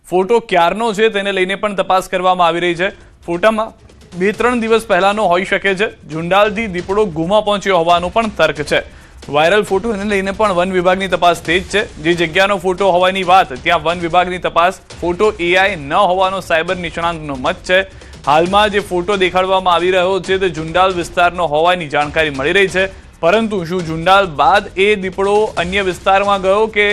Photo ક્યારનો છે તેને લઈને પણ તપાસ કરવામાં આવી રહી છે। ફોટામાં 2-3 દિવસ પહેલાનો હોઈ શકે છે। ઝુંડાલથી દીપડો ગુમા પહોંચ્યો હોવાનો પણ તર્ક છે। વાયરલ ફોટોને લઈને પણ વન વિભાગની તપાસ તેજ છે। જે જગ્યાનો ફોટો હોવાની વાત, ત્યાં વન વિભાગની તપાસ ફોટો AI ન હોવાનો સાયબર નિષ્ણાંતનો મત છે। હાલમાં જે ફોટો દેખાડવામાં આવી રહ્યો છે તે ઝુંડાલ વિસ્તારનો હોવાની જાણકારી મળી રહી છે, પરંતુ શું ઝુંડાલ બાદ એ દીપડો અન્ય વિસ્તારમાં ગયો કે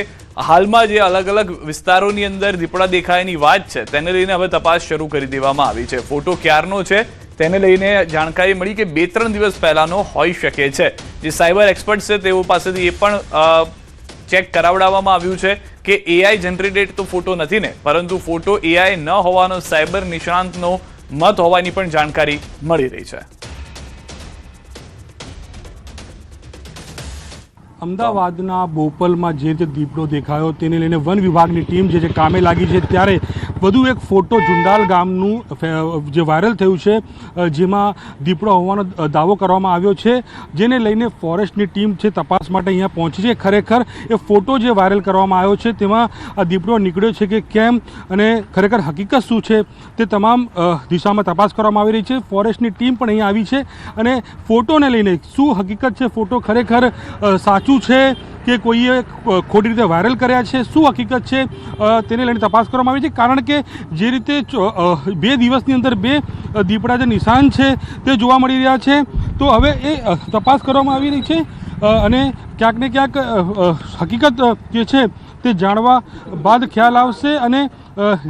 હાલમાં જે અલગ અલગ વિસ્તારોની અંદર દીપડા દેખાયની વાત છે તેને લઈને હવે તપાસ શરૂ કરી દેવામાં આવી છે। ફોટો ક્યારનો છે તેને લઈને જાણકારી મળી કે 2-3 દિવસ પહેલાનો હોઈ શકે છે। જે સાયબર એક્સપર્ટ છે તેઓ પાસેથી એ પણ ચેક કરાવડાવવામાં આવ્યું છે કે AI જનરેટેડ તો ફોટો નથી ને, પરંતુ ફોટો AI ન હોવાનો સાયબર નિષ્ણાંતનો મત હોવાની પણ જાણકારી મળી રહી છે। અમદાવાદના બોપલમાં જે રીતે દીપડો દેખાયો તેને લઈને વન વિભાગની ટીમ જે કામે લાગી છે, ત્યારે વધુ એક ફોટો ઝુંડાલ ગામનું જે વાયરલ થયું છે, જેમાં દીપડો હોવાનો દાવો કરવામાં આવ્યો છે, જેને લઈને ફોરેસ્ટની ટીમ છે તપાસ માટે અહીંયા પહોંચી છે। ખરેખર એ ફોટો જે વાયરલ કરવામાં આવ્યો છે તેમાં આ દીપડો નીકળ્યો છે કે કેમ અને ખરેખર હકીકત શું છે તે તમામ દિશામાં તપાસ કરવામાં આવી રહી છે। ફોરેસ્ટની ટીમ પણ અહીંયા આવી છે અને ફોટોને લઈને શું હકીકત છે, ફોટો ખરેખર સાચું છે કે કોઈએ ખોટી રીતે વાયરલ કર્યા છે, શું હકીકત છે તેને લઈને તપાસ કરવામાં આવી છે। કારણ કે જે રીતે 2 દિવસની અંદર 2 દીપડા જે નિશાન છે તે જોવા મળી રહ્યા છે, તો હવે એ તપાસ કરવામાં આવી રહી છે અને ક્યાંક ને ક્યાંક હકીકત જે છે તે જાણવા બાદ ખ્યાલ આવશે અને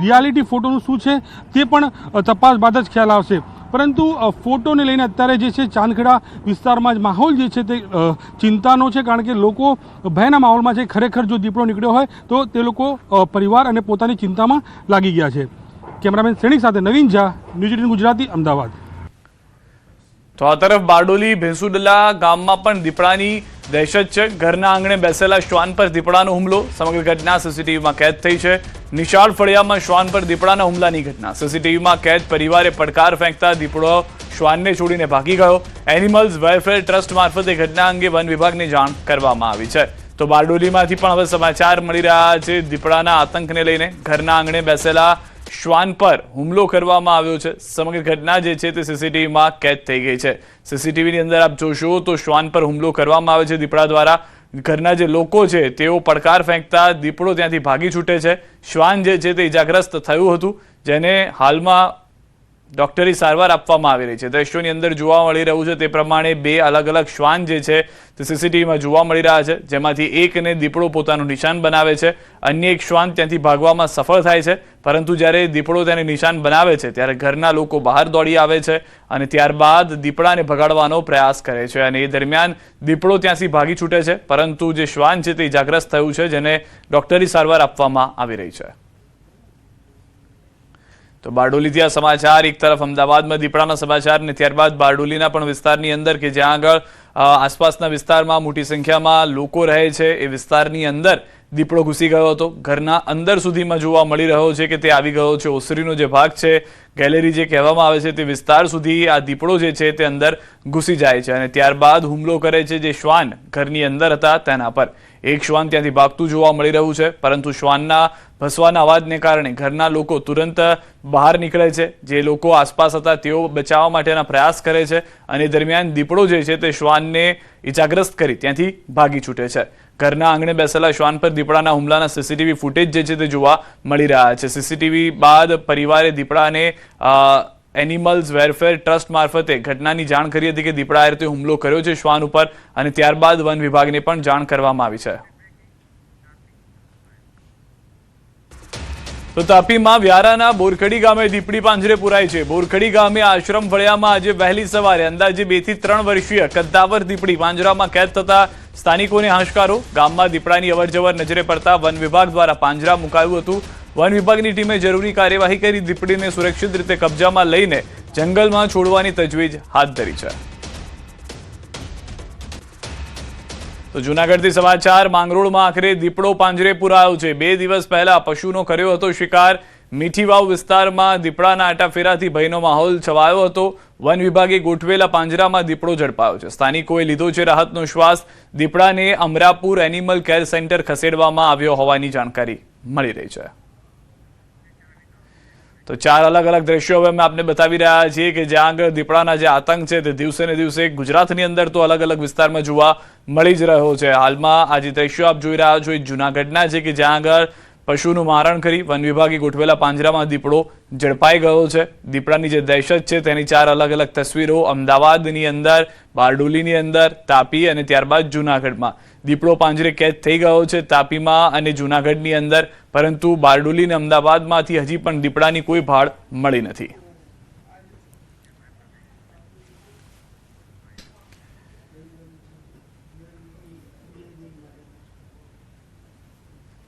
રિયાલિટી ફોટોનું શું છે તે પણ તપાસ બાદ જ ખ્યાલ આવશે। પરંતુ ફોટોને લઈને અત્યારે જે છે ચાંદખેડા વિસ્તારમાં જ માહોલ જે છે તે ચિંતાનો છે, કારણ કે લોકો ભયના માહોલમાં છે। ખરેખર જો દીપડો નીકળ્યો હોય તો તે લોકો પરિવાર અને પોતાની ચિંતામાં લાગી ગયા છે। કેમેરામેન સૈનિક સાથે નવીન ઝા, ન્યૂઝ 18 ગુજરાતી, અમદાવાદ। તો આ તરફ બારડોલી ભેંસુડલા ગામમાં પણ દીપડાની દહેશત છે। ઘરના આંગણે બેસેલા શ્વાન પર દીપડાનો હુમલો, સમગ્ર ઘટના સીસીટીવીમાં કેદ થઈ છે। નિશાળ ફળિયામાં શ્વાન પર દીપડાના હુમલાની ઘટના સીસીટીવીમાં કેદ। પરિવારે પડકાર ફેંકતા દીપડો શ્વાનને છોડીને ભાગી ગયો। એનિમલ્સ વેલફેર ટ્રસ્ટ મારફતે ઘટના અંગે વન વિભાગને જાણ કરવામાં આવી છે। તો બારડોલીમાંથી પણ હવે સમાચાર મળી રહ્યા છે દીપડાના આતંકને લઈને। ઘરના આંગણે બેસેલા શ્વાન પર હુમલો કરવામાં આવ્યો છે। સમગ્ર ઘટના જે છે તે સીસીટીવીમાં કેદ થઈ ગઈ છે। સીસીટીવીની અંદર આપ જોશો તો શ્વાન પર હુમલો કરવામાં આવે છે દીપડા દ્વારા। ઘરના જે લોકો છે તેઓ પડકાર ફેંકતા દીપડો ત્યાંથી ભાગી છૂટે છે। શ્વાન જે છે તે ઇજાગ્રસ્ત થયું હતું, જેને હાલમાં ડોક્ટરી સારવાર આપવામાં આવી રહી છે। દ્રશ્યોની અંદર જોવા મળી રહ્યું છે તે પ્રમાણે 2 અલગ અલગ શ્વાન જે છે તે સીસીટીવીમાં જોવા મળી રહ્યા છે, જેમાંથી એકને દીપડો પોતાનું નિશાન બનાવે છે, અન્ય એક શ્વાન ત્યાંથી ભાગવામાં સફળ થાય છે। પરંતુ જ્યારે દીપડો તેને નિશાન બનાવે છે ત્યારે ઘરના લોકો બહાર દોડી આવે છે અને ત્યારબાદ દીપડાને ભગાડવાનો પ્રયાસ કરે છે અને એ દરમિયાન દીપડો ત્યાંથી ભાગી છૂટે છે, પરંતુ જે શ્વાન છે તે ઇજાગ્રસ્ત થયું છે, જેને ડોક્ટરી સારવાર આપવામાં આવી રહી છે। તો બારડોલીથી આ સમાચાર, એક તરફ અમદાવાદમાં દીપડાના સમાચાર ને ત્યારબાદ બારડોલીના પણ વિસ્તારની અંદર કે જ્યાં આગળ આસપાસના વિસ્તારમાં મોટી સંખ્યામાં લોકો રહે છે, એ વિસ્તારની અંદર દીપડો ઘૂસી ગયો હતો। ઘરના અંદર સુધીમાં જોવા મળી રહ્યો છે કે તે આવી ગયો છે। ઓસરીનો જે ભાગ છે, ગેલેરી જે કહેવામાં આવે છે, તે વિસ્તાર સુધી આ દીપડો જે છે તે અંદર ઘૂસી જાય છે અને ત્યારબાદ હુમલો કરે છે જે શ્વાન ઘરની અંદર હતા તેના પર। એક શ્વાન ત્યાંથી ભાગતું જોવા મળી રહ્યું છે, પરંતુ શ્વાનના ભસવાના અવાજને કારણે ઘરના લોકો તુરંત બહાર નીકળે છે। જે લોકો આસપાસ હતા તેઓ બચાવવા માટેના પ્રયાસ કરે છે અને દરમિયાન દીપડો જે છે તે શ્વાનને ઇજાગ્રસ્ત કરી ત્યાંથી ભાગી છૂટે છે। ઘરના આંગણે બેસેલા શ્વાન પર દીપડાના હુમલાના સીસીટીવી ફૂટેજ જે છે તે જોવા મળી રહ્યા છે। સીસીટીવી બાદ પરિવારે દીપડાને એનિમલ્સ વેલફેર ટ્રસ્ટ મારફતે ઘટનાની જાણ કરી હતી કે દીપડાએ રીતે હુમલો કર્યો છે શ્વાન ઉપર અને ત્યારબાદ વન વિભાગને પણ જાણ કરવામાં આવી છે। તો તાપીમાં વ્યારાના બોરખડી ગામે દીપડી પાંજરે પુરાઈ છે। બોરખડી ગામે આશ્રમ ફળિયામાં આજે વહેલી સવારે અંદાજે 2 થી 3 વર્ષીય કદ્દાવર દીપડી પાંજરામાં કેદ થતા સ્થાનિકોને હાશકારો। ગામમાં દીપડાની અવરજવર નજરે પડતા વન વિભાગ દ્વારા પાંજરા મુકાયું હતું। વન વિભાગની ટીમે જરૂરી કાર્યવાહી કરી દીપડીને સુરક્ષિત રીતે કબજામાં લઈને જંગલમાં છોડવાની તજવીજ હાથ ધરી છે। તો જૂનાગઢથી સમાચાર, માંગરોળમાં આખરે દીપડો પાંજરે પુરાયો છે। 2 દિવસ પહેલા પશુનો કર્યો હતો શિકાર। મીઠીવાવ વિસ્તારમાં દીપડાના આટાફેરાથી ભયનો માહોલ છવાયો હતો। વન વિભાગે ગોઠવેલા પાંજરામાં દીપડો ઝડપાયો છે। સ્થાનિકોએ લીધો છે રાહતનો શ્વાસ। દીપડાને અમરાપુર એનિમલ કેર સેન્ટર ખસેડવામાં આવ્યો હોવાની જાણકારી મળી રહી છે। તો ચાર અલગ અલગ દ્રશ્યો હવે અમે આપને બતાવી રહ્યા છીએ કે જ્યાં આગળ દીપડાના જે આતંક છે તે દિવસે ને દિવસે ગુજરાતની અંદર તો અલગ અલગ વિસ્તારમાં જોવા મળી જ રહ્યો છે। હાલમાં આ જે દ્રશ્યો આપ જોઈ રહ્યા છો એ જૂનાગઢના છે કે જ્યાં આગળ પશુનું મારણ કરી વન વિભાગે ગોઠવેલા પાંજરામાં દીપડો ઝડપાઈ ગયો છે। દીપડાની જે દહેશત છે તેની ચાર અલગ અલગ તસવીરો અમદાવાદની અંદર, બારડોલીની અંદર, તાપી અને ત્યારબાદ જૂનાગઢમાં દીપડો પાંજરે કેદ થઈ ગયો છે, તાપીમાં અને જૂનાગઢની અંદર, પરંતુ બારડોલી અને અમદાવાદમાંથી હજી પણ દીપડાની કોઈ ભાળ મળી નથી।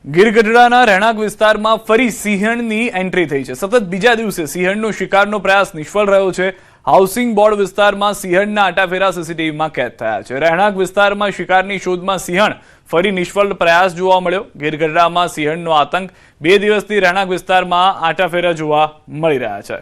ગીર ગઢડાના રહેણાંક વિસ્તારમાં ફરી સિંહણની એન્ટ્રી થઈ છે। સતત બીજા દિવસે સિંહણનો શિકારનો પ્રયાસ નિષ્ફળ રહ્યો છે। હાઉસિંગ બોર્ડ વિસ્તારમાં સિંહણના આટાફેરા સીસીટીવીમાં કેદ થયા છે। રહેણાંક વિસ્તારમાં શિકારની શોધમાં સિંહણ ફરી નિષ્ફળ પ્રયાસ જોવા મળ્યો। ગીર ગઢડામાં સિંહણનો આતંક 2 દિવસથી રહેણાંક વિસ્તારમાં આટાફેરા જોવા મળી રહ્યા છે।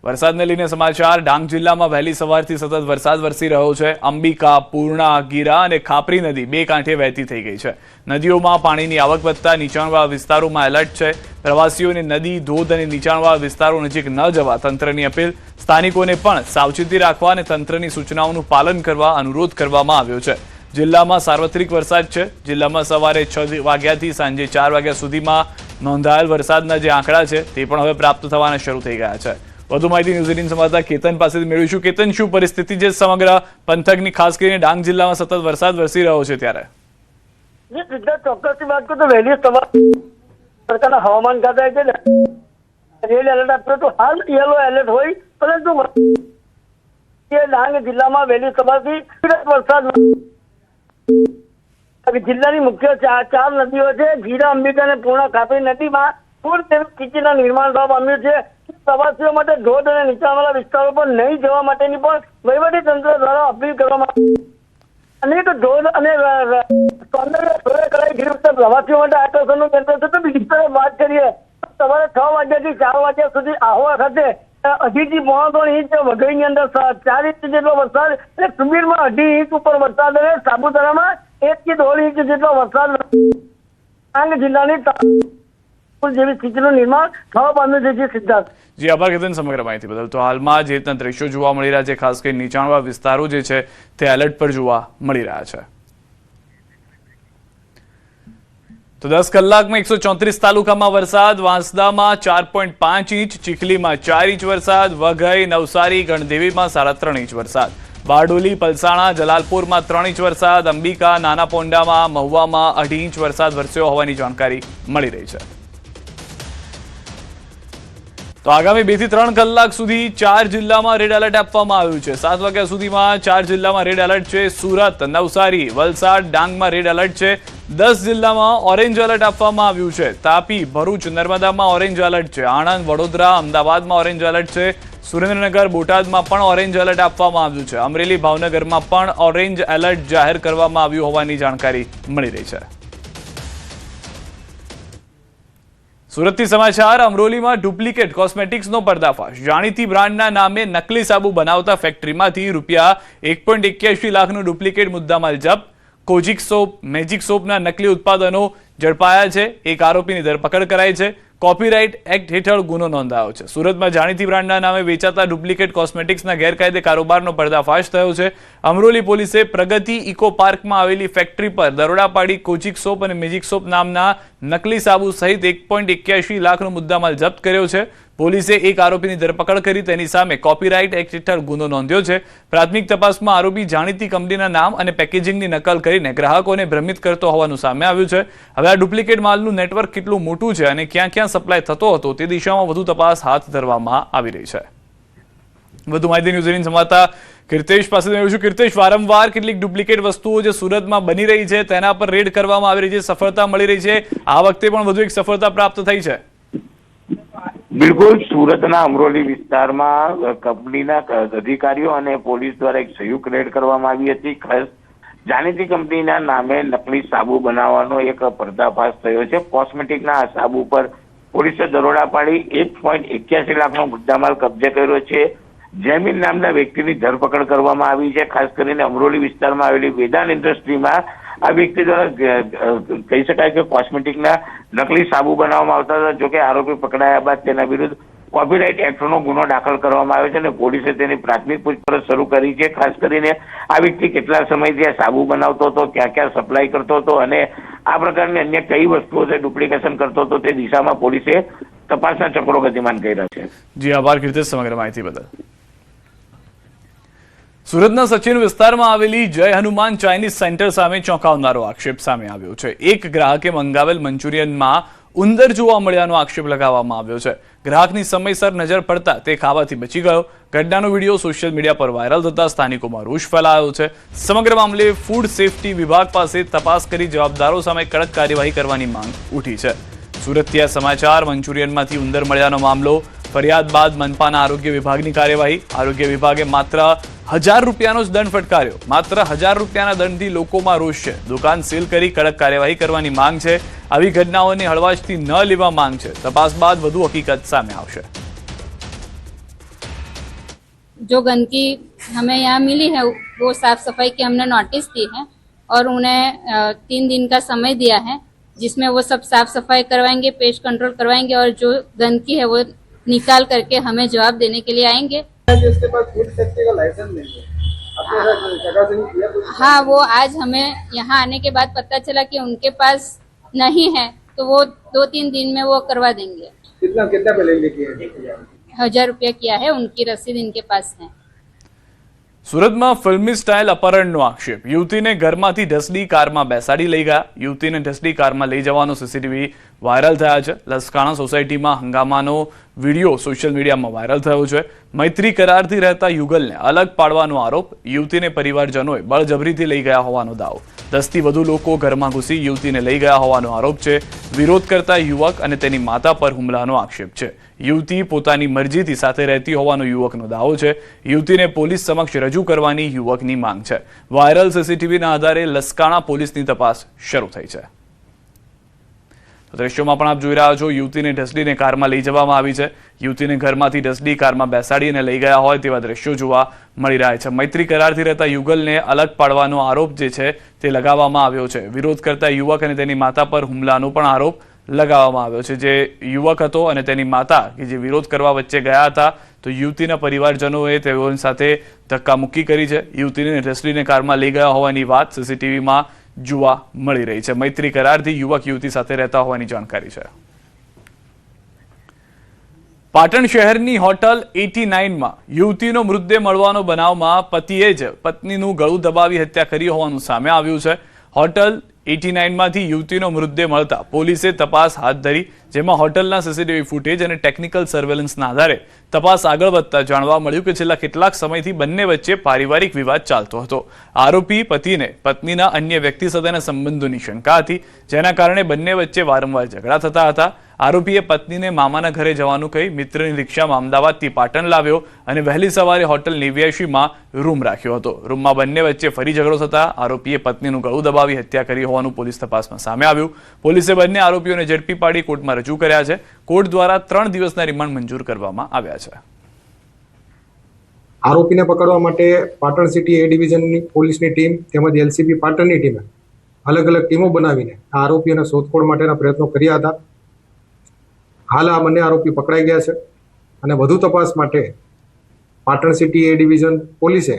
વરસાદને લઈને સમાચાર। ડાંગ જિલ્લામાં વહેલી સવારથી સતત વરસાદ વરસી રહ્યો છે। અંબિકા, પૂર્ણા, ગીરા અને ખાપરી નદી 2 કાંઠે વહેતી થઈ ગઈ છે। નદીઓમાં પાણીની આવક વધતા નીચાણવાળા વિસ્તારોમાં એલર્ટ છે। પ્રવાસીઓને નદી, ધોધ અને નીચાણવાળા વિસ્તારો નજીક ન જવા તંત્રની અપીલ। સ્થાનિકોને પણ સાવચેતી રાખવા અને તંત્રની સૂચનાઓનું પાલન કરવા અનુરોધ કરવામાં આવ્યો છે। જિલ્લામાં સાર્વત્રિક વરસાદ છે। જિલ્લામાં સવારે 6 વાગ્યાથી સાંજે 4 વાગ્યા સુધીમાં નોંધાયેલ વરસાદના જે આંકડા છે તે પણ હવે પ્રાપ્ત થવાના શરૂ થઈ ગયા છે। વધુ માહિતી ન્યૂઝ 18 સંવાદદાતા કેતન પાસેથી મેળવીશું। કેતન, શું પરિસ્થિતિ છે સમગ્ર પંથકની, ખાસ કરીને ડાંગ જિલ્લામાં સતત વરસાદ વરસી રહ્યો છે ત્યારે? ચોક્કસથી વાત કરું તો વહેલી સવાર સરકારના હવામાન ખાતાએ છે ને રેડ એલર્ટ આપ્યો તો હાલ યલો એલર્ટ હોય, પરંતુ ડાંગ જિલ્લામાં વહેલી સવારથી વરસાદ જિલ્લાની મુખ્ય ચાર નદીઓ છે, ગીરા, અંબિકા અને પૂર્ણા, ખાપરી નદીમાં પૂર સ્થિતિના નિર્માણ થવા પામ્યું છે। પ્રવાસીઓ માટે ધોધ અને નીચાણવાળા વિસ્તારો પર નહીં જવા માટેની પણ વહીવટી તંત્ર દ્વારા અપીલ કરવામાં અનેક ધોધ અને સૌંદર્ય કરાઈ ગીર વિસ્તાર પ્રવાસીઓ માટે આકર્ષણનું કેન્દ્ર છે। તો બીજી તરફ વાત કરીએ સવારે 6 વાગ્યાથી 4 વાગ્યા સુધી આહવા ખાતે 2.5 થી 3 ઇંચ, વઘઈની અંદર 4 ઇંચ જેટલો વરસાદ, સુબીરમાં 2.5 ઇંચ ઉપર વરસાદ અને સાપુતારામાં 1 થી 1.5 ઇંચ જેટલો વરસાદ ડાંગ જિલ્લાની જેવી સ્થિતિનું નિર્માણ થવા પામ્યું છે। સિદ્ધાર્થ, જી આભાર કેતન સમગ્ર માહિતી બદલ। તો હાલમાં જે રીતના દ્રશ્યો જોવા મળી રહ્યા છે, ખાસ કરીને નીચાણવાળા વિસ્તારો જે છે તે એલર્ટ પર જોવા મળી રહ્યા છે। તો 10 કલાકમાં 134 તાલુકામાં વરસાદ। વાંસદામાં 4.5 ઇંચ, ચીખલીમાં 4 ઇંચ વરસાદ, વઘઈ, નવસારી, ગણદેવીમાં 3.5 ઇંચ વરસાદ, બારડોલી, પલસાણા, જલાલપુરમાં 3 ઇંચ વરસાદ, અંબિકા, નાના પોંડામાં, મહુવામાં 2.5 ઇંચ વરસાદ વરસ્યો હોવાની જાણકારી મળી રહી છે। તો આગામી 2 થી 3 કલાક સુધી 4 જિલ્લામાં રેડ એલર્ટ આપવામાં આવ્યું છે। 7 વાગ્યા સુધીમાં 4 જિલ્લામાં રેડ એલર્ટ છે। સુરત, નવસારી, વલસાડ, ડાંગમાં રેડ એલર્ટ છે। 10 જિલ્લામાં ઓરેન્જ એલર્ટ આપવામાં આવ્યું છે। તાપી, ભરૂચ, નર્મદામાં ઓરેન્જ એલર્ટ છે। આણંદ, વડોદરા, અમદાવાદમાં ઓરેન્જ એલર્ટ છે। સુરેન્દ્રનગર, બોટાદમાં પણ ઓરેન્જ એલર્ટ આપવામાં આવ્યું છે। અમરેલી, ભાવનગરમાં પણ ઓરેન્જ એલર્ટ જાહેર કરવામાં આવ્યું હોવાની જાણકારી મળી રહી છે। સુરતથી સમાચાર। અમરોલીમાં ડુપ્લિકેટ કોસ્મેટિક્સનો પર્દાફાશ। જાણીતી બ્રાન્ડના નામે નકલી સાબુ બનાવતા ફેક્ટરીમાંથી ₹1.81 લાખનું ડુપ્લિકેટ મુદ્દામાલ જપ્ત। કોજિક સોપ, મેજિક સોપના નકલી ઉત્પાદનો ઝડપાયા છે। એક આરોપીની ધરપકડ કરાઈ છે। કોપીરાઇટ એક્ટ હેઠળ ગુનો નોંધાયો છે। સુરતમાં જાણીતી બ્રાન્ડના નામે વેચાતા ડુપ્લિકેટ કોસ્મેટિક્સના ગેરકાયદે કારોબારનો પર્દાફાશ થયો છે। અમરોલી પોલીસે પ્રગતિ ઇકો પાર્કમાં આવેલી ફેક્ટરી પર દરોડા પાડી કોજિક સોપ અને મેજિક સોપ નામના નકલી સાબુ સહિત 1.81 લાખનો મુદ્દામાલ જપ્ત કર્યો છે। પોલીસે એક આરોપીની ધરપકડ કરી તેની સામે કોપીરાઇટ એક્ટ હેઠળ ગુનો નોંધ્યો છે। પ્રાથમિક તપાસમાં આરોપી જાણીતી કંપનીના નામ અને પેકેજિંગની નકલ કરીને ગ્રાહકોને ભ્રમિત કરતો હોવાનું સામે આવ્યું છે। હવે આ ડુપ્લિકેટ માલનું નેટવર્ક કેટલું મોટું છે અને ક્યાં ક્યાં સપ્લાય થતો હતો તે દિશામાં વધુ તપાસ હાથ ધરવામાં આવી રહી છે। વધુ માહિતી ન્યૂઝ 18 સંવાદદાતા કીર્તેશ પાસે મેળવીશું। કીર્તેશ, વારંવાર કેટલીક ડુપ્લિકેટ વસ્તુઓ જે સુરતમાં બની રહી છે તેના પર રેડ કરવામાં આવી રહી છે, સફળતા મળી રહી છે। આ વખતે પણ વધુ એક સફળતા પ્રાપ્ત થઈ છે। બિલકુલ, સુરતના અમરોલી વિસ્તારમાં કંપનીના અધિકારીઓ અને પોલીસ દ્વારા એક સંયુક્ત રેડ કરવામાં આવી હતી। ખાસ જાણીતી કંપનીના નામે નકલી સાબુ બનાવવાનો એક પર્દાફાશ થયો છે। કોસ્મેટિકના આ સાબુ પર પોલીસે દરોડા પાડી 1.81 લાખનો મુદ્દામાલ કબજે કર્યો છે। જેમીન નામના વ્યક્તિની ધરપકડ કરવામાં આવી છે। ખાસ કરીને અમરોલી વિસ્તારમાં આવેલી વેદાંત ઇન્ડસ્ટ્રીમાં આ વ્યક્તિ દ્વારા કહી શકાય કે કોસ્મેટિકના નકલી સાબુ બનાવવામાં આવતા હતા. જોકે આરોપી પકડાયા બાદ તેના વિરુદ્ધ કોપીરાઇટ એક્ટનો ગુનો દાખલ કરવામાં આવ્યો છે અને પોલીસે તેની પ્રાથમિક પૂછપરછ શરૂ કરી છે. ખાસ કરીને આ વ્યક્તિ કેટલા સમયથી આ સાબુ બનાવતો હતો, ક્યાં ક્યાં સપ્લાય કરતો હતો અને આ પ્રકારની અન્ય કઈ વસ્તુઓ છે ડુપ્લિકેશન કરતો હતો, તે દિશામાં પોલીસે તપાસના ચક્રો ગતિમાન કર્યા છે. જી આભાર કીર્તિશ સમગ્ર માહિતી બદલ. સુરતના સચિન વિસ્તારમાં આવેલી જય હનુમાન ચાઇનીઝ સેન્ટર સામે ચોંકાવનારો આક્ષેપ સામે આવ્યો છે. એક ગ્રાહકે મંગાવેલ મંચુરિયનમાં ઉંદર જોવા મળ્યાનો આક્ષેપ લગાવવામાં આવ્યો છે. ગ્રાહકની સમયસર નજર પડતા તે ખાવાથી બચી ગયો. ઘટનાનો વિડીયો સોશિયલ મીડિયા પર વાયરલ થતા સ્થાનિકોમાં રોષ ફેલાયો છે. સમગ્ર મામલે ફૂડ સેફટી વિભાગ પાસે તપાસ કરી જવાબદારો સામે કડક કાર્યવાહી કરવાની માંગ ઉઠી છે. સુરતથી આ સમાચાર. મંચુરિયનમાંથી ઉંદર મળ્યાનો મામલો. ફરિયાદ બાદ મનપાના આરોગ્ય વિભાગની કાર્યવાહી. આરોગ્ય વિભાગે માત્ર 1000 રૂપિયાનો જ દંડ ફટકાર્યો. માત્ર 1000 રૂપિયાના દંડથી લોકોમાં રોષ છે. દુકાન સીલ કરી કડક કાર્યવાહી કરવાની માંગ છે. આવી ઘટનાઓને હળવાશથી ન લેવા માંગ છે. તપાસ બાદ વધુ હકીકત સામે આવશે. जो गंदगी हमें यहाँ मिली है वो साफ सफाई की हमने नोटिस दी है और उन्हें 3 दिन का समय दिया है जिसमें वो सब साफ सफाई करवाएंगे, पेस्ट कंट्रोल करवाएंगे और जो गंदगी है वो निकाल करके हमें जवाब देने के लिए आएंगे. जिसके पास फूड सेफ्टी का लाइसेंस नहीं है, आपने जगह से नहीं किया कुछ? हाँ, वो आज हमें यहाँ आने के बाद पता चला कि उनके पास नहीं है तो वो 2-3 दिन में वो करवा देंगे. कितना पहले लेके आए? 1000 रुपया किया है, उनकी रसीद इनके पास है. સુરતમાં ફિલ્મી સ્ટાઇલ અપહરણનો આક્ષેપ. યુવતીને ઘરમાંથી ઢસડી કારમાં બેસાડી લઈ ગયા. યુવતીને ઢસડી કારમાં લઈ જવાનો સીસીટીવી વાયરલ થયા છે. લસકાણા સોસાયટીમાં હંગામાનો વિડીયો સોશિયલ મીડિયામાં વાયરલ થયો છે. મૈત્રી કરારથી રહેતા યુગલને અલગ પાડવાનો આરોપ. યુવતીને પરિવારજનોએ બળજબરીથી લઈ ગયા હોવાનો દાવો. 10થી વધુ લોકો ઘરમાં ઘૂસી યુવતીને લઈ ગયા હોવાનો આરોપ છે. વિરોધ કરતા યુવક અને તેની માતા પર હુમલાનો આક્ષેપ છે. યુવતી પોતાની મરજીથી સાથે રહેતી હોવાનો યુવકનો દાવો છે. યુવતીને પોલીસ સમક્ષ રજૂ કરવાની યુવકની માંગ છે. વાયરલ સીસીટીવીના આધારે લસકાણા પોલીસની તપાસ શરૂ થઈ છે. દ્રશ્યોમાં પણ આપ જોઈ રહ્યા છો, યુવતીને ઢસડીને કારમાં લઈ જવામાં આવી છે. યુવતીને ઘરમાંથી ઢસડી કારમાં બેસાડીને લઈ ગયા હોય તેવા દ્રશ્યો જોવા મળી રહ્યા છે. મૈત્રી કરારથી રહેતા યુગલને અલગ પાડવાનો આરોપ જે છે તે લગાવવામાં આવ્યો છે. વિરોધ કરતા યુવક અને તેની માતા પર હુમલાનો પણ આરોપ લગાવવામાં આવ્યો છે. જે યુવક હતો અને તેની માતા કે જે વિરોધ કરવા વચ્ચે ગયા હતા તો યુવતીના પરિવારજનોએ તેઓની સાથે ધક્કામુક્કી કરી છે. યુવતીને ઢસડીને કારમાં લઈ ગયા હોવાની વાત સીસીટીવીમાં જોવા મળી રહી છે. મૈત્રી કરારથી યુવક યુવતી સાથે રહેતા હોવાની જાણકારી છે. પાટણ શહેરની હોટલ 89માં યુવતીનો મૃતદેહ મળવાનો બનાવમાં પતિએ જ પત્નીનું ગળું દબાવી હત્યા કરી હોવાનું સામે આવ્યું છે. હોટલ 89માંથી યુવતીનો મૃતદેહ મળતા પોલીસે તપાસ હાથ ધરી, જેમાં હોટલના સીસીટીવી ફૂટેજ અને ટેકનિકલ સર્વેલન્સના આધારે તપાસ આગળ વધતા જાણવા મળ્યું કે છેલ્લા કેટલાક સમયથી બંને વચ્ચે પારિવારિક વિવાદ ચાલતો હતો. આરોપી પતિને પત્નીના અન્ય વ્યક્તિ સાથેના સંબંધોની શંકા હતી, જેના કારણે બંને વચ્ચે વારંવાર ઝઘડા થતા હતા. આરોપીએ પત્નીને મામાના ઘરે જવાનું કહી મિત્રની રિક્ષામાં અમદાવાદથી પાટણ લાવ્યો અને વહેલી સવારે હોટલ 89માં રૂમ રાખ્યો હતો. રૂમમાં બંને વચ્ચે ફરી ઝઘડો થતા આરોપીએ પત્નીનું ગળું દબાવી હત્યા કરી હોવાનું પોલીસ તપાસમાં સામે આવ્યું. પોલીસે બંને આરોપીઓને ઝડપી પાડી કોર્ટમાં રજૂ કર્યા છે. કોર્ટ દ્વારા 3 દિવસના રિમાન્ડ મંજૂર કરવામાં આવ્યા છે. આરોપીને પકડવા માટે પાટણ સિટી એ ડિવિઝનની પોલીસની ટીમ તેમજ એલસીબી પાટણની ટીમે અલગ અલગ ટીમો બનાવીને આ આરોપીઓને શોધખોળ માટેના પ્રયત્નો કર્યા હતા. હાલ આ બંને આરોપી પકડાઈ ગયા છે અને વધુ તપાસ માટે પાટણ સિટી એ ડિવિઝન પોલીસે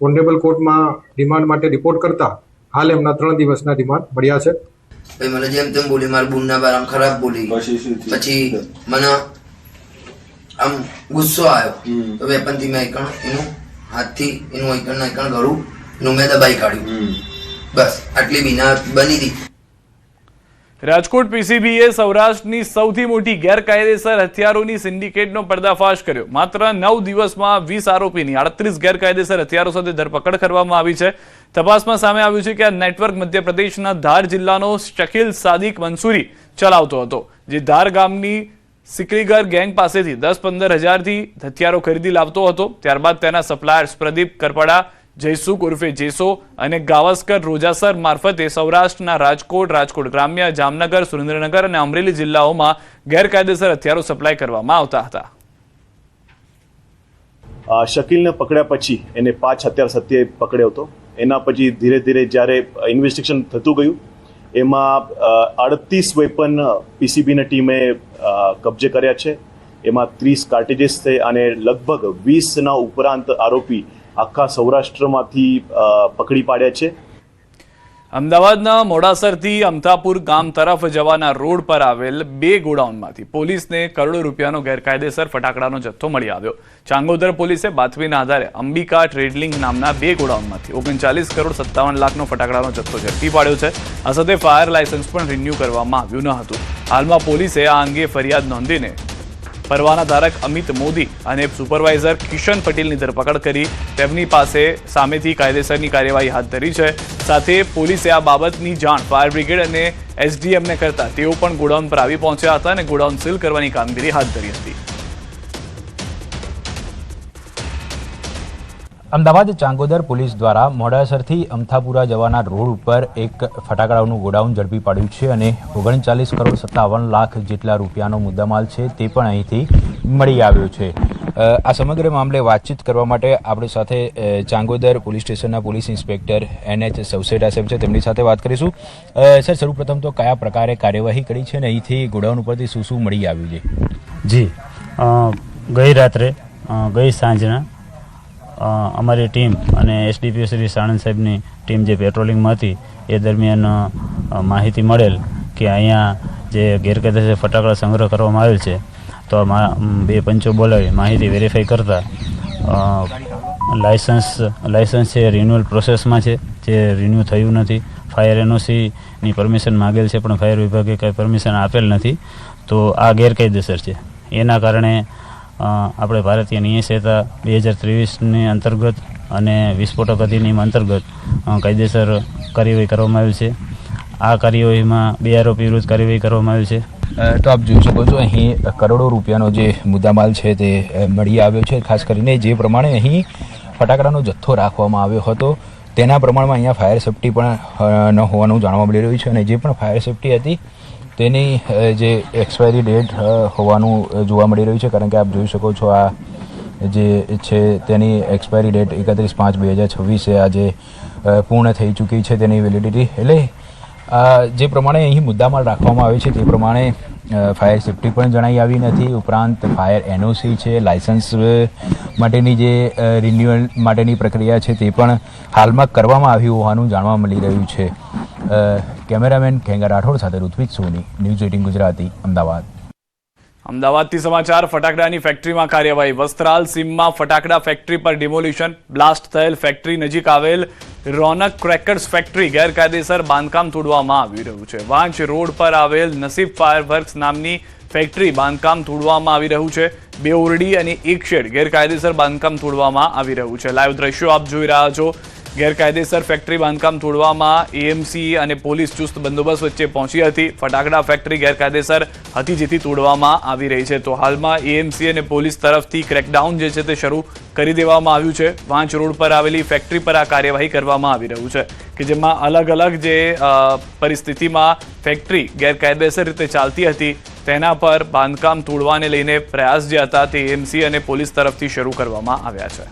ઓનરેબલ કોર્ટમાં રિમાન્ડ માટે રિપોર્ટ કરતા હાલ એમના 3 દિવસના રિમાન્ડ મળ્યા છે. ભાઈ મને જેમ તેમ બોલી, મારા બુનના બારામાં ખરાબ બોલી, પછી મને આમ ગુસ્સો આવ્યો તો વેપનથી મેં એનું હાથથી એનું એકણ ગળું એનું મેં દબાઈ કાઢ્યું. બસ આટલી બીના બની હતી. રાજકોટ પીસીબીએ સૌરાષ્ટ્રની સૌથી મોટી ગેરકાયદેસર હથિયારોની સિન્ડિકેટનો પર્દાફાશ કર્યો. માત્ર 9 દિવસમાં 20 આરોપીની 38 ગેરકાયદેસર હથિયારો સાથે ધરપકડ કરવામાં આવી છે. તપાસમાં સામે આવ્યું છે કે આ નેટવર્ક મધ્યપ્રદેશના ધાર જિલ્લાનો શકીલ સાદિક મંસૂરી ચલાવતો હતો, જે ધાર ગામની સિકરીગર ગેંગ પાસેથી 10-15 હજારથી હથિયારો ખરીદી લાવતો હતો. ત્યારબાદ તેના સપ્લાયર્સ પ્રદીપ કરપડા, જયસુખ ઉર્ફે જેસો અને ગાવસ્કર રોજાસર મારફતે સૌરાષ્ટ્રના રાજકોટ ગ્રામ્ય, જામનગર, સુરેન્દ્રનગર અને અમરેલી જિલ્લાઓમાં ગેરકાયદેસર હથિયારો સપ્લાય કરવામાં આવતા હતા. શકીલને પકડ્યા પછી એને 5 હથિયાર સાથે પકડ્યો હતો. એના પછી ધીરે ધીરે જ્યારે ઇન્વેસ્ટિગેશન થતું ગયું એમાં 38 વેપન પીસીબીની ટીમે કબજે કર્યા છે. એમાં 30 કાર્ટેજીસ છે અને લગભગ 20ના ઉપરાંત આરોપી આખા સૌરાષ્ટ્રમાંથી પકડી પાડ્યા છે. અમદાવાદના મોડાસરથી અમથાપુર ગામ તરફ જવાના રોડ પર આવેલ 2 ગોડાઉનમાંથી પોલીસને કરોડો રૂપિયાનો ગેરકાયદેસર ફટાકડાનો જથ્થો મળી આવ્યો. ચાંગોદર પોલીસે બાતમીના આધારે અંબિકા ટ્રેડલિંગ નામના 2 ગોડાઉનમાંથી 39 કરોડ 57 લાખનો ફટાકડાનો જથ્થો ઝડપી પાડ્યો છે. આ સાથે ફાયર લાયસન્સ પણ રિન્યૂ કરવામાં આવ્યું ન હતું. હાલમાં પોલીસે આ અંગે ફરિયાદ નોંધીને પરવાના ધારક અમિત મોદી અને સુપરવાઇઝર કિશન પટેલની ધરપકડ કરી તેમની પાસે સામેથી કાયદેસરની કાર્યવાહી હાથ ધરી છે. સાથે પોલીસે આ બાબતની જાણ ફાયર બ્રિગેડ અને એસડીએમને કરતા તેઓ પણ ગોડાઉન પર આવી પહોંચ્યા હતા અને ગોડાઉન સીલ કરવાની કામગીરી હાથ ધરી હતી. અમદાવાદ ચાંગોદર પોલીસ દ્વારા મોડાસરથી અમથાપુરા જવાના રોડ ઉપર એક ફટાકડાનું ગોડાઉન ઝડપી પાડ્યું છે અને 39 કરોડ 57 લાખ જેટલા રૂપિયાનો મુદ્દામાલ છે તે પણ અહીંથી મળી આવ્યો છે. આ સમગ્ર મામલે વાતચીત કરવા માટે આપણી સાથે ચાંગોદર પોલીસ સ્ટેશનના પોલીસ ઇન્સ્પેક્ટર NH સવસેટા સાહેબ છે, તેમની સાથે વાત કરીશું. સર, સૌપ્રથમ તો કયા પ્રકારે કાર્યવાહી કરી છે અને અહીંથી ગોડાઉન ઉપરથી શું શું મળી આવ્યું છે? જી, ગઈ રાત્રે ગઈ સાંજના અમારી ટીમ અને એસડીપીઓ શ્રી સાણંદ સાહેબની ટીમ જે પેટ્રોલિંગમાં હતી એ દરમિયાન માહિતી મળેલ કે અહીંયા જે ગેરકાયદેસર ફટાકડા સંગ્રહ કરવામાં આવેલ છે, તો 2 પંચો બોલાવી માહિતી વેરીફાઈ કરતા લાયસન્સ છે રિન્યુઅલ પ્રોસેસમાં છે, જે રિન્યૂ થયું નથી. ફાયર એનઓસીની પરમિશન માગેલ છે પણ ફાયર વિભાગે કંઈ પરમિશન આપેલ નથી, તો આ ગેરકાયદેસર છે. એના કારણે આપણે ભારતીય ન્યાય સંહિતા 2023ની અંતર્ગત અને વિસ્ફોટક અધિનિયમ અંતર્ગત કાયદેસર કાર્યવાહી કરવામાં આવી છે. આ કાર્યવાહીમાં 2 આરોપી વિરુદ્ધ કાર્યવાહી કરવામાં આવી છે. તો આપ જોઈ શકો છો અહીં કરોડો રૂપિયાનો જે મુદ્દામાલ છે તે મળી આવ્યો છે. ખાસ કરીને જે પ્રમાણે અહીં ફટાકડાનો જથ્થો રાખવામાં આવ્યો હતો તેના પ્રમાણમાં અહીંયા ફાયર સેફ્ટી પણ ન હોવાનું જાણવા મળી રહ્યું છે અને જે પણ ફાયર સેફ્ટી હતી તેની જે એક્સપાયરી ડેટ હોવાનું જોવા મળી રહ્યું છે, કારણ કે આપ જોઈ શકો છો આ જે છે તેની એક્સપાયરી ડેટ 31/5/2026 આજે પૂર્ણ થઈ ચૂકી છે તેની વેલિડિટી. એટલે જે પ્રમાણે અહીં મુદ્દામાલ રાખવામાં આવે છે તે પ્રમાણે ફાયર સેફ્ટી પણ જણાઈ આવી નથી. ઉપરાંત ફાયર એનઓસી છે, લાયસન્સ માટેની જે રિન્યુઅલ માટેની પ્રક્રિયા છે તે પણ હાલમાં કરવામાં આવી હોવાનું જાણવા મળી રહ્યું છે. કેમેરામેન ખેંગા રાઠોડ સાથે ઋત્વિક સોની, ન્યૂઝ 18 ગુજરાતી, અમદાવાદ. અમદાવાદથી સમાચાર. ફટાકડાની ફેક્ટરીમાં કાર્યવાહી. વસ્ત્રાલ સીમમાં ફટાકડા ફેક્ટરી પર ડિમોલિશન. બ્લાસ્ટ થયેલ ફેક્ટરી નજીક આવેલ રોનક ક્રેકર્સ ફેક્ટરી ગેરકાયદેસર બાંધકામ તોડવામાં આવી રહ્યું છે. વાંચ રોડ પર આવેલ નસીબ ફાયર વર્ક્સ નામની ફેક્ટરી બાંધકામ તોડવામાં આવી રહ્યું છે. 2 ઓરડી અને 1 શેડ ગેરકાયદેસર બાંધકામ તોડવામાં આવી રહ્યું છે. લાઈવ દ્રશ્યો આપ જોઈ રહ્યા છો. ગેરકાયદેસર ફેક્ટરી બાંધકામ તોડવામાં એએમસી અને પોલીસ ચુસ્ત બંદોબસ્ત વચ્ચે પહોંચી હતી. ફટાકડા ફેક્ટરી ગેરકાયદેસર હતી જેથી તોડવામાં આવી રહી છે. તો હાલમાં એએમસી અને પોલીસ તરફથી ક્રેકડાઉન જે છે તે શરૂ કરી દેવામાં આવ્યું છે. વાંચ રોડ પર આવેલી ફેક્ટરી પર આ કાર્યવાહી કરવામાં આવી રહ્યું છે કે જેમાં અલગ અલગ જે પરિસ્થિતિમાં ફેક્ટરી ગેરકાયદેસર રીતે ચાલતી હતી તેના પર બાંધકામ તોડવાને લઈને પ્રયાસ જે હતા તે એએમસી અને પોલીસ તરફથી શરૂ કરવામાં આવ્યા છે.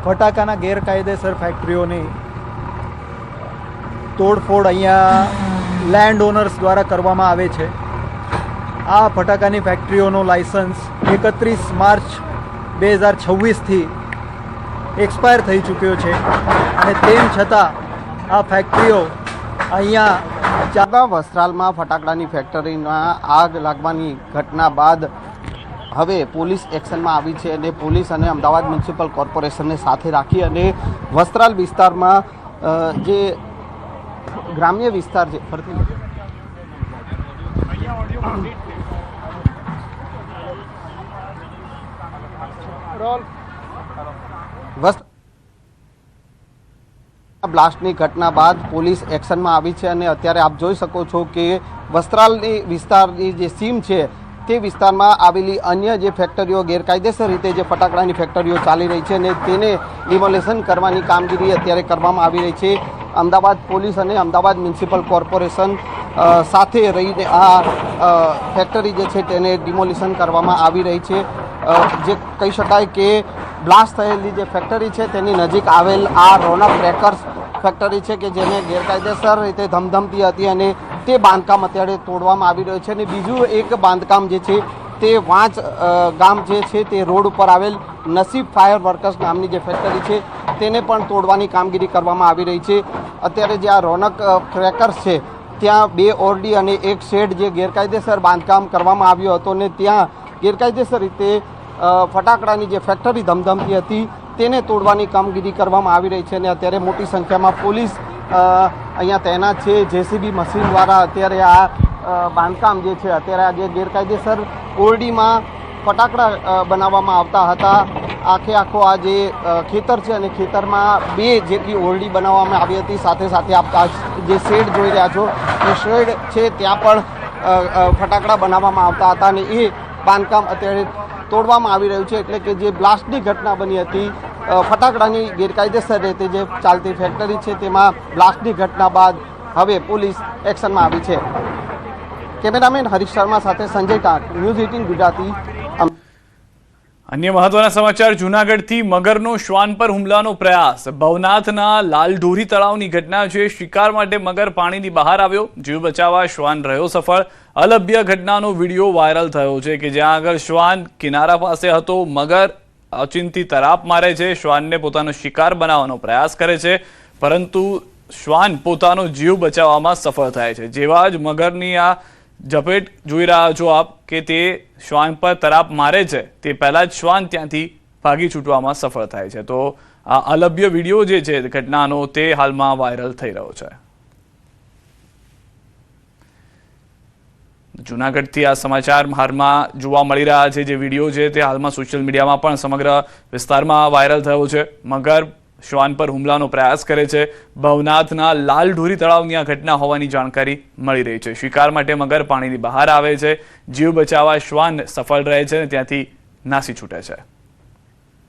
ફટાકાના ગેરકાયદેસર ફેક્ટરીઓની તોડફોડ અહીંયા લેન્ડ ઓનર્સ દ્વારા કરવામાં આવે છે. આ ફટાકાની ફેક્ટરીઓનો લાયસન્સ 31 માર્ચ 2026થી એક્સપાયર થઈ ચૂક્યો છે અને તેમ છતાં આ ફેક્ટરીઓ અહીંયા વસ્ત્રાલમાં ફટાકડાની ફેક્ટરીમાં આગ લાગવાની ઘટના બાદ હવે પોલીસ એક્શનમાં આવી છે અને પોલીસ અને અમદાવાદ મ્યુનિસિપલ કોર્પોરેશનને સાથે રાખી અને વસ્ત્રાલ વિસ્તારમાં જે ગ્રામ્ય વિસ્તાર છે બ્લાસ્ટની ઘટના બાદ પોલીસ એક્શનમાં આવી છે અને અત્યારે આપ જોઈ શકો છો કે વસ્ત્રાલની વિસ્તારની જે સીમ છે તે વિસ્તારમાં આવેલી અન્ય જે ફેક્ટરીઓ ગેરકાયદેસર રીતે જે ફટાકડાની ફેક્ટરીઓ ચાલી રહી છે અને તેને ડિમોલેશન કરવાની કામગીરી અત્યારે કરવામાં આવી રહી છે. અમદાવાદ પોલીસ અને અમદાવાદ મ્યુનિસિપલ કોર્પોરેશન સાથે રહીને આ ફેક્ટરી જે છે તેને ડિમોલિશન કરવામાં આવી રહી છે. જે કહી શકાય કે બ્લાસ્ટ થયેલી જે ફેક્ટરી છે તેની નજીક આવેલ આ રોનક ક્રેકર્સ ફેક્ટરી છે કે જેને ગેરકાયદેસર રીતે ધમધમતી હતી અને તે બાંધકામ અત્યારે તોડવામાં આવી રહ્યું છે. અને બીજું એક બાંધકામ જે છે તે વાંચ ગામ જે છે તે રોડ ઉપર આવેલ નસીબ ફાયર વર્કર્સ નામની જે ફેક્ટરી છે તેને પણ તોડવાની કામગીરી કરવામાં આવી રહી છે. અત્યારે જે આ રોનક ક્રેકર્સ છે ત્યાં 2 ઓરડી અને 1 શેડ જે ગેરકાયદેસર બાંધકામ કરવામાં આવ્યો હતો ને ત્યાં ગેરકાયદેસર રીતે ફટાકડાની જે ફેક્ટરી ધમધમતી હતી તેને તોડવાની કામગીરી કરવામાં આવી રહી છે. અને અત્યારે મોટી સંખ્યામાં પોલીસ અહીંયા તૈનાત છે. જેસીબી મશીન દ્વારા અત્યારે આ બાંધકામ જે છે અત્યારે આ જે ગેરકાયદેસર ઓરડીમાં ફટાકડા બનાવવામાં આવતા હતા આખો આ જે ખેતર છે અને ખેતરમાં 2 જેટલી ઓરડી બનાવવામાં આવી હતી. સાથે સાથે આપ જે શેડ જોઈ રહ્યા છો એ શેડ છે ત્યાં પણ ફટાકડા બનાવવામાં આવતા હતા અને એ બાંધકામ અત્યારે તોડવામાં આવી રહ્યું છે. એટલે કે જે બ્લાસ્ટની ઘટના બની હતી ફટાકડાની ગેરકાયદેસર રીતે જે ચાલતી ફેક્ટરી છે તેમાં બ્લાસ્ટની ઘટના બાદ હવે પોલીસ એક્શનમાં આવી છે. કેમેરામેન હરીશ શર્મા સાથે સંજય ટાંક, ન્યૂઝ 18 ગુજરાતી. અન્ય મહત્વના સમાચાર. જૂનાગઢથી મગરનો શ્વાન પર હુમલાનો પ્રયાસ. ભવનાથના લાલઢોરી તળાવની ઘટના છે. શિકાર માટે મગર પાણીની બહાર આવ્યો, જીવ બચાવવા શ્વાન રહ્યો સફળ. અલભ્ય ઘટનાનો વિડીયો વાયરલ થયો છે કે જ્યાં આગળ શ્વાન કિનારા પાસે હતો, મગર અચિંતી તરાપ મારે છે, શ્વાનને પોતાનો શિકાર બનાવવાનો પ્રયાસ કરે છે, પરંતુ શ્વાન પોતાનો જીવ બચાવવામાં સફળ થાય છે. જેવા જ મગરની આ ઝપેટ જોઈ રહ્યા છો આપ કે તે શ્વાન પર તરાપ મારે છે તે પહેલા જ શ્વાન ત્યાંથી ભાગી છૂટવામાં સફળ થાય છે. તો આ અલભ્ય વિડીયો જે છે ઘટનાનો તે હાલમાં વાયરલ થઈ રહ્યો છે. જૂનાગઢથી આ સમાચાર હાલમાં જોવા મળી રહ્યા છે. જે વિડીયો છે તે હાલમાં સોશિયલ મીડિયામાં પણ સમગ્ર વિસ્તારમાં વાયરલ થયો છે. મગર શ્વાન પર હુમલાનો પ્રયાસ કરે છે. ભવનાથના લાલઢોરી તળાવની આ ઘટના હોવાની જાણકારી મળી રહી છે. શિકાર માટે મગર પાણીની બહાર આવે છે, જીવ બચાવવા શ્વાન સફળ રહે છે અને ત્યાંથી નાસી છૂટે છે.